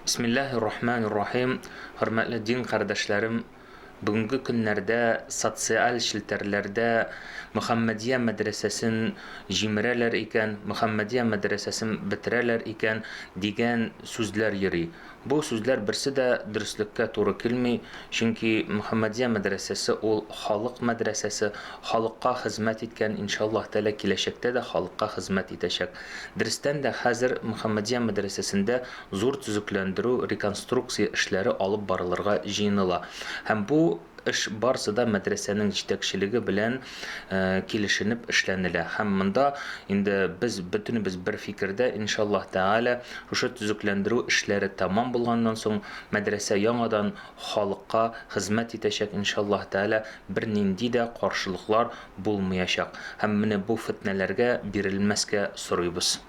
Bismillahirrahmanirrahim. Hörmətli din qardaşlarım, bugünkü günlərdə sosial şilterlərdə Muhammediyyə mədrəsəsin jimrələr ikən, Muhammediyyə mədrəsəsin bitirələr ikən digən sözlər yeri. Bu sözlər birisi də dürüstlükə doğru kilmi. Çünki Muhammediyyə mədrəsəsi ol xalq mədrəsəsi, xalqqa xidmət etkən, inşallah təala kiləcəkdə də xalqqa xidmət edəcək. Dərsdən də hazır Muhammediyyə mədrəsəsində zor tüzükləndirə, rekonstruksiya işləri alıb barılırğa jeynilə. Həm bu iş barısı da mədrəsənin җитәкчелеге белән килешенеп эшләнелә. Һәм монда инде без бөтенебез бер фикердә, иншаллаһ тәгалә, шушы төзекләндерү эшләре тәмам булганнан соң мәдрәсә яңадан халыкка хезмәт итәчәк, иншаллаһ тәгалә, бер нинди дә каршылыклар булмаячак. Һәм менә бу фитнәләргә бирелмәскә сорыйбыз.